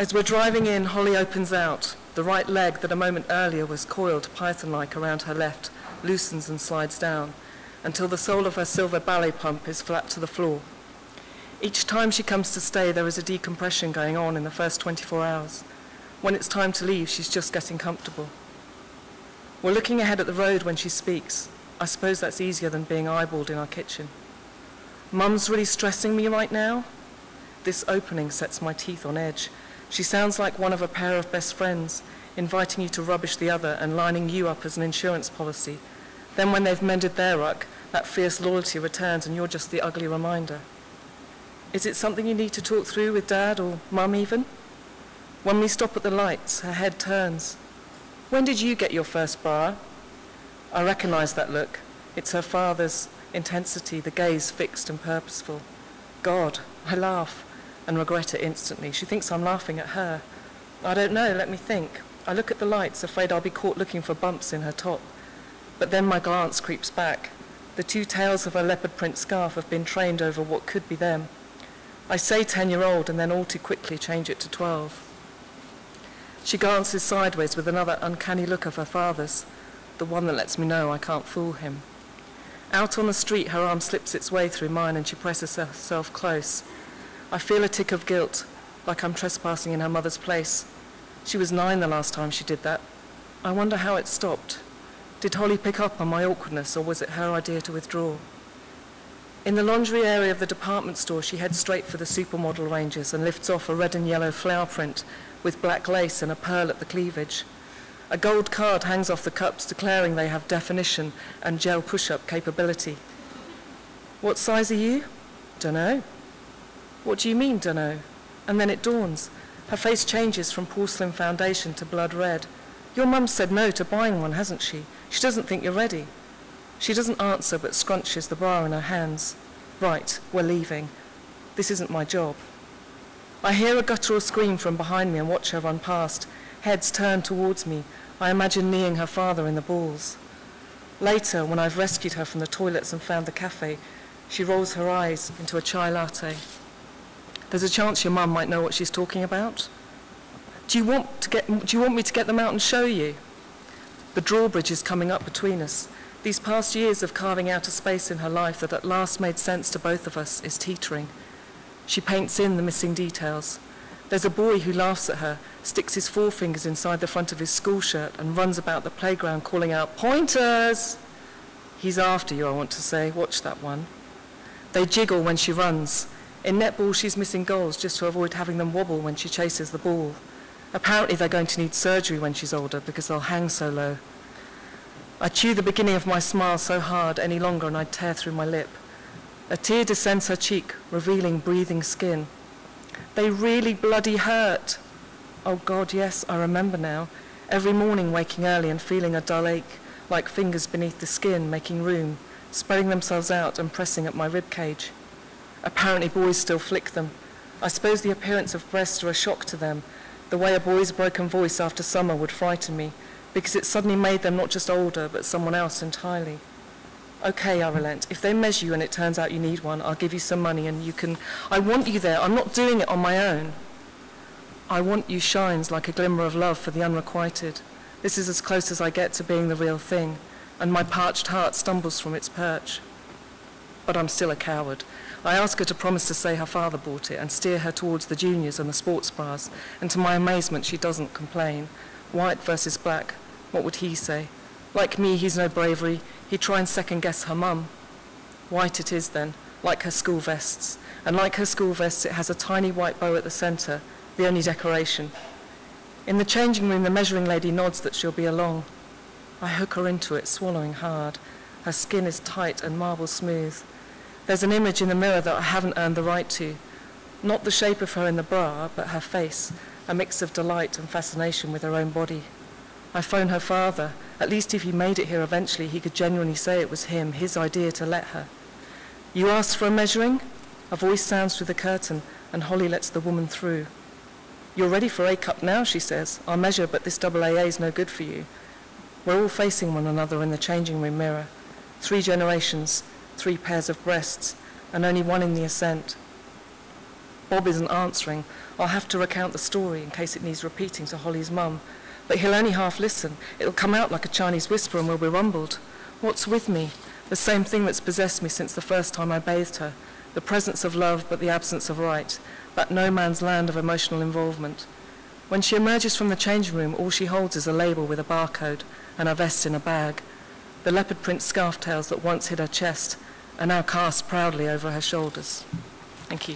As we're driving in, Holly opens out. The right leg that a moment earlier was coiled python-like around her left loosens and slides down until the sole of her silver ballet pump is flat to the floor. Each time she comes to stay, there is a decompression going on in the first 24 hours. When it's time to leave, she's just getting comfortable. We're looking ahead at the road when she speaks. I suppose that's easier than being eyeballed in our kitchen. Mum's really stressing me right now. This opening sets my teeth on edge. She sounds like one of a pair of best friends, inviting you to rubbish the other and lining you up as an insurance policy. Then when they've mended their ruck, that fierce loyalty returns and you're just the ugly reminder. Is it something you need to talk through with Dad or Mum even? When we stop at the lights, her head turns. When did you get your first bra? I recognize that look. It's her father's intensity, the gaze fixed and purposeful. God, I laugh and regret it instantly. She thinks I'm laughing at her. I don't know, let me think. I look at the lights, afraid I'll be caught looking for bumps in her top. But then my glance creeps back. The two tails of her leopard print scarf have been trained over what could be them. I say 10-year-old and then all too quickly change it to 12. She glances sideways with another uncanny look of her father's, the one that lets me know I can't fool him. Out on the street, her arm slips its way through mine and she presses herself close. I feel a tick of guilt, like I'm trespassing in her mother's place. She was 9 the last time she did that. I wonder how it stopped. Did Holly pick up on my awkwardness, or was it her idea to withdraw? In the laundry area of the department store, she heads straight for the supermodel ranges and lifts off a red and yellow flower print with black lace and a pearl at the cleavage. A gold card hangs off the cups declaring they have definition and gel push-up capability. What size are you? Dunno. What do you mean, dunno? And then it dawns. Her face changes from porcelain foundation to blood red. Your mum said no to buying one, hasn't she? She doesn't think you're ready. She doesn't answer but scrunches the bra in her hands. Right, we're leaving. This isn't my job. I hear a guttural scream from behind me and watch her run past. Heads turned towards me. I imagine kneeing her father in the balls. Later, when I've rescued her from the toilets and found the cafe, she rolls her eyes into a chai latte. There's a chance your mum might know what she's talking about. Do you want me to get them out and show you? The drawbridge is coming up between us. These past years of carving out a space in her life that at last made sense to both of us is teetering. She paints in the missing details. There's a boy who laughs at her, sticks his forefingers inside the front of his school shirt and runs about the playground calling out, "Pointers!" He's after you, I want to say. Watch that one. They jiggle when she runs. In netball, she's missing goals just to avoid having them wobble when she chases the ball. Apparently, they're going to need surgery when she's older because they'll hang so low. I chew the beginning of my smile so hard any longer and I'd tear through my lip. A tear descends her cheek, revealing breathing skin. They really bloody hurt. Oh God, yes, I remember now. Every morning waking early and feeling a dull ache, like fingers beneath the skin making room, spreading themselves out and pressing at my rib cage. Apparently boys still flick them. I suppose the appearance of breasts are a shock to them. The way a boy's broken voice after summer would frighten me, because it suddenly made them not just older, but someone else entirely. Okay, I relent. If they measure you and it turns out you need one, I'll give you some money and you can... I want you there. I'm not doing it on my own. I want you shines like a glimmer of love for the unrequited. This is as close as I get to being the real thing, and my parched heart stumbles from its perch. But I'm still a coward. I ask her to promise to say her father bought it and steer her towards the juniors and the sports bras, and to my amazement she doesn't complain. White versus black, what would he say? Like me, he's no bravery. He'd try and second-guess her mum. White it is then, like her school vests. And like her school vests, it has a tiny white bow at the centre, the only decoration. In the changing room, the measuring lady nods that she'll be along. I hook her into it, swallowing hard. Her skin is tight and marble smooth. There's an image in the mirror that I haven't earned the right to. Not the shape of her in the bra, but her face, a mix of delight and fascination with her own body. I phone her father. At least if he made it here eventually, he could genuinely say it was him, his idea to let her. You asked for a measuring? A voice sounds through the curtain, and Holly lets the woman through. You're ready for A-cup now, she says. I'll measure, but this AA's no good for you. We're all facing one another in the changing room mirror. 3 generations, 3 pairs of breasts, and only one in the ascent. Bob isn't answering, I'll have to recount the story in case it needs repeating to Holly's mum. But he'll only half listen. It'll come out like a Chinese whisper and we'll be rumbled. What's with me? The same thing that's possessed me since the first time I bathed her. The presence of love but the absence of right. That no man's land of emotional involvement. When she emerges from the changing room, all she holds is a label with a barcode and a vest in a bag. The leopard print scarf tails that once hid her chest are now cast proudly over her shoulders. Thank you.